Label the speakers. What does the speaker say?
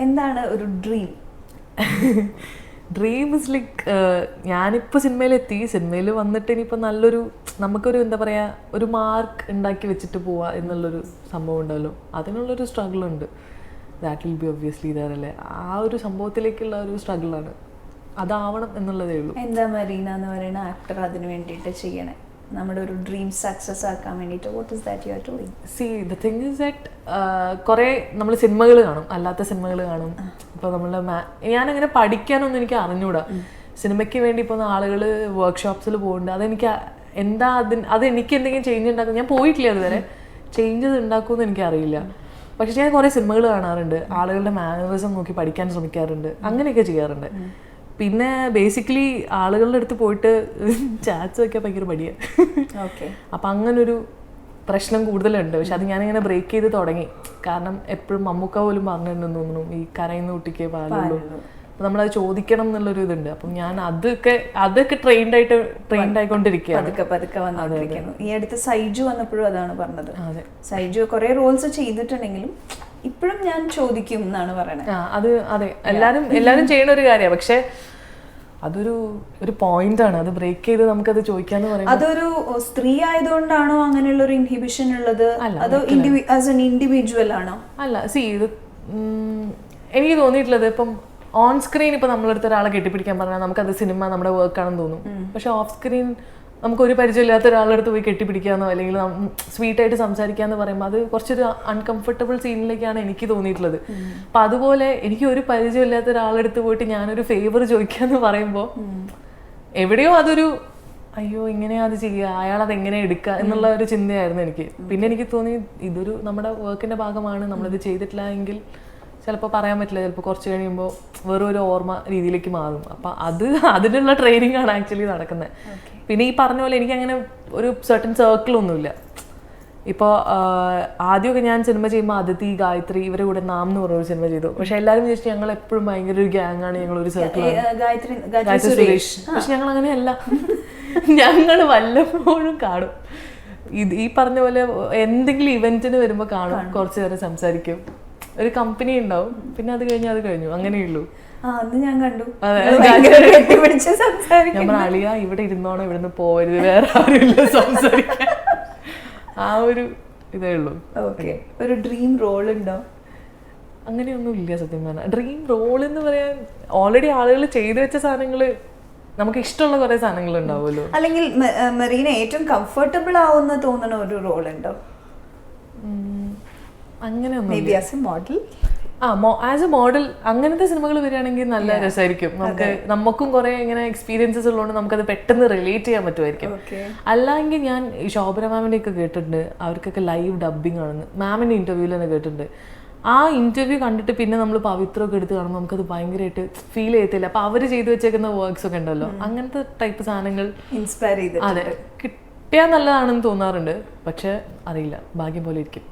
Speaker 1: എന്താണ് ഒരു dream?
Speaker 2: Dream is like ഞാനിപ്പോൾ സിനിമയിലെത്തി, സിനിമയിൽ വന്നിട്ട് ഇനിയിപ്പോൾ നല്ലൊരു നമുക്കൊരു എന്താ പറയുക ഒരു മാർക്ക് ഉണ്ടാക്കി വെച്ചിട്ട് പോവുക എന്നുള്ളൊരു സംഭവം ഉണ്ടല്ലോ, അതിനുള്ളൊരു സ്ട്രഗിളുണ്ട്. ദാറ്റ് വിൽ ബി ഒബ്വിയസ്ലി ഇതല്ലേ ആ ഒരു സംഭവത്തിലേക്കുള്ള ഒരു സ്ട്രഗിളാണ്, അതാവണം എന്നുള്ളതേ ഉള്ളൂ.
Speaker 1: എന്താ മരീന എന്ന് പറയുന്ന ആക്ടർ അതിന് വേണ്ടിയിട്ട് ചെയ്യണേ, നമ്മുടെ ഒരു ഡ്രീം സക്സസ് ആക്കാൻ വേണ്ടിയിട്ട്? What is that you are doing?
Speaker 2: C the thing is that കുറേ നമ്മൾ സിനിമകൾ കാണും, അല്ലാത്ത സിനിമകൾ കാണും. ഇപ്പോൾ നമ്മളുടെ ഞാനങ്ങനെ പഠിക്കാനൊന്നും എനിക്ക് അറിഞ്ഞൂടാ. സിനിമയ്ക്ക് വേണ്ടി ഇപ്പോൾ ആളുകൾ വർക്ക്ഷോപ്സിൽ പോകുന്നുണ്ട്, അതെനിക്ക് എന്താ അതെനിക്ക് എന്തെങ്കിലും ചേഞ്ച് ഉണ്ടാക്കും, ഞാൻ പോയിട്ടില്ല അതുവരെ, ചേഞ്ചസ് ഉണ്ടാക്കുമെന്ന് എനിക്കറിയില്ല. പക്ഷെ ഞാൻ കുറേ സിനിമകൾ കാണാറുണ്ട്, ആളുകളുടെ മാനറിസം നോക്കി പഠിക്കാൻ ശ്രമിക്കാറുണ്ട്, അങ്ങനെയൊക്കെ ചെയ്യാറുണ്ട്. പിന്നെ ബേസിക്കലി ആളുകളുടെ അടുത്ത് പോയിട്ട് ചാറ്റ്സ് വയ്ക്കാൻ ഭയങ്കര മടിയാണ്. അപ്പം അങ്ങനൊരു പ്രശ്നം കൂടുതലുണ്ട്. പക്ഷെ അത് ഞാനിങ്ങനെ ബ്രേക്ക് ചെയ്ത് തുടങ്ങി. കാരണം എപ്പോഴും മമ്മൂക്ക പോലും പറഞ്ഞിട്ടുണ്ടെന്ന് തോന്നുന്നു, ഈ കരയുന്ന കുട്ടിക്ക് പാലുള്ളൂ, അപ്പം നമ്മളത് ചോദിക്കണം എന്നുള്ളൊരു ഇതുണ്ട്. അപ്പം ഞാൻ അതൊക്കെ ട്രെയിൻഡ് ആയിക്കൊണ്ടിരിക്കുകയാണ്.
Speaker 1: ഈ അടുത്ത് സൈജു വന്നപ്പോഴും അതാണ് പറഞ്ഞത്. സൈജു കുറെ റോൾസ് ചെയ്തിട്ടുണ്ടെങ്കിലും ഇപ്പോഴും ഞാൻ ചോദിക്കും എന്നാണ് പറയണത്.
Speaker 2: അതെ, എല്ലാരും ചെയ്യുന്ന ഒരു കാര്യമാണ്. പക്ഷെ അതൊരു പോയിന്റ് ആണ്, അത് ബ്രേക്ക് ചെയ്ത് നമുക്കത് ചോദിക്കാന്ന് പറയുന്നത്.
Speaker 1: അതൊരു സ്ത്രീ ആയതുകൊണ്ടാണോ അങ്ങനെയുള്ള ഒരു ഇൻഹിബിഷൻ ഉള്ളത്, അതോ ആസ് എൻ ഇൻഡിവിജ്വൽ ആണോ?
Speaker 2: അല്ല, ഇത് എനിക്ക് തോന്നിയിട്ടുള്ളത് ഇപ്പം ഓൺ സ്ക്രീൻ ഇപ്പൊ നമ്മളടുത്ത് ഒരാളെ കെട്ടിപ്പിടിക്കാൻ പറഞ്ഞാൽ നമുക്കത് സിനിമ നമ്മുടെ വർക്കാണെന്ന് തോന്നും. പക്ഷെ ഓഫ് സ്ക്രീൻ നമുക്കൊരു പരിചയമില്ലാത്ത ഒരാളുടെ അടുത്ത് പോയി കെട്ടിപ്പിടിക്കാന്നോ അല്ലെങ്കിൽ സ്വീറ്റായിട്ട് സംസാരിക്കാന്ന് പറയുമ്പോൾ അത് കുറച്ചൊരു അൺകംഫർട്ടബിൾ സീനിലേക്കാണ് എനിക്ക് തോന്നിയിട്ടുള്ളത്. അപ്പം അതുപോലെ എനിക്ക് ഒരു പരിചയമില്ലാത്ത ഒരാളുടെ അടുത്ത് പോയിട്ട് ഞാനൊരു ഫേവർ ചോദിക്കാന്ന് പറയുമ്പോൾ എവിടെയോ അതൊരു അയ്യോ ഇങ്ങനെയാ അത് ചെയ്യുക, അയാളത് എങ്ങനെ എടുക്കുക എന്നുള്ള ഒരു ചിന്തയായിരുന്നു എനിക്ക്. പിന്നെ എനിക്ക് തോന്നി ഇതൊരു നമ്മുടെ വർക്കിന്റെ ഭാഗമാണ്, നമ്മളിത് ചെയ്തിട്ടില്ല എങ്കിൽ ചിലപ്പോൾ പറയാൻ പറ്റില്ല, ചിലപ്പോൾ കുറച്ച് കഴിയുമ്പോൾ വെറും ഒരു ഓർമ്മ രീതിയിലേക്ക് മാറും. അപ്പം അതിനുള്ള ട്രെയിനിങ് ആണ് ആക്ച്വലി നടക്കുന്നത്. പിന്നെ ഈ പറഞ്ഞ പോലെ എനിക്കങ്ങനെ ഒരു സർട്ടൻ സർക്കിളൊന്നുമില്ല. ഇപ്പോൾ ആദ്യമൊക്കെ ഞാൻ സിനിമ ചെയ്യുമ്പോൾ അതിഥി, ഗായത്രി ഇവരുടെ കൂടെ നാം എന്ന് പറഞ്ഞൊരു സിനിമ ചെയ്തു. പക്ഷെ എല്ലാവരും ചോദിച്ചു ഞങ്ങൾ എപ്പോഴും ഭയങ്കര ഒരു ഗ്യാങ്ങാണ്, ഞങ്ങളൊരു സർക്കിളാണ്, ഗായത്രി സുരേഷ്. പക്ഷെ ഞങ്ങൾ അങ്ങനെയല്ല, ഞങ്ങൾ വല്ലപ്പോഴും കാണും. ഈ പറഞ്ഞ പോലെ എന്തെങ്കിലും ഇവന്റിന് വരുമ്പോൾ കാണും, കുറച്ച് നേരം സംസാരിക്കും, ഒരു കമ്പനി ഉണ്ടാവും, പിന്നെ അത് കഴിഞ്ഞു അങ്ങനെയുള്ളൂ.
Speaker 1: ഞാൻ കണ്ടു.
Speaker 2: നമ്മൾ അളിയ ഇവിടെ ഇരുന്നോണോ, ഇവിടുന്ന് പോവരുത്, വേറെ ആരുമില്ല സംസാരിക്കാൻ, ആ ഒരു ഇതേ ഉള്ളൂ.
Speaker 1: ഒരു ഡ്രീം റോൾ ഉണ്ടോ?
Speaker 2: അങ്ങനെയൊന്നും ഇല്ല സത്യം പറഞ്ഞാൽ. ഡ്രീം റോൾ എന്ന് പറയാൻ ഓൾറെഡി ആളുകൾ ചെയ്തു വെച്ച സാധനങ്ങള്, നമുക്ക് ഇഷ്ടമുള്ള കുറെ സാധനങ്ങൾ ഉണ്ടാവുമല്ലോ.
Speaker 1: അല്ലെങ്കിൽ മെറീന ഏറ്റവും കംഫർട്ടബിൾ ആവുന്ന തോന്നുന്ന ഒരു റോൾ ഉണ്ടോ?
Speaker 2: അങ്ങനെയൊന്നും
Speaker 1: ആസ്
Speaker 2: എ മോഡൽ അങ്ങനത്തെ സിനിമകൾ വരികയാണെങ്കിൽ നല്ല രസമായിരിക്കും. നമുക്കും കുറെ ഇങ്ങനെ എക്സ്പീരിയൻസസ് ഉള്ളതുകൊണ്ട് നമുക്കത് പെട്ടെന്ന് റിലേറ്റ് ചെയ്യാൻ പറ്റുമായിരിക്കും. അല്ലെങ്കിൽ ഞാൻ ശോഭന മാമിന്റെ ഒക്കെ കേട്ടിട്ടുണ്ട്, അവർക്കൊക്കെ ലൈവ് ഡബിങ് ആണെന്ന് മാമിന്റെ ഇന്റർവ്യൂവിൽ തന്നെ കേട്ടിട്ടുണ്ട്. ആ ഇന്റർവ്യൂ കണ്ടിട്ട് പിന്നെ നമ്മൾ പവിത്രമൊക്കെ എടുത്ത് കാണുമ്പോൾ നമുക്കത് ഭയങ്കരമായിട്ട് ഫീൽ ചെയ്യത്തില്ല. അപ്പൊ അവര് ചെയ്തു വെച്ചേക്കുന്ന വർക്ക്സ് ഒക്കെ ഉണ്ടല്ലോ, അങ്ങനത്തെ ടൈപ്പ് സാധനങ്ങൾ
Speaker 1: ഇൻസ്പയർ ചെയ്ത്
Speaker 2: അതെ കിട്ടിയാൽ നല്ലതാണെന്ന് തോന്നാറുണ്ട്. പക്ഷെ അറിയില്ല, ഭാഗ്യം പോലെ ഇരിക്കും.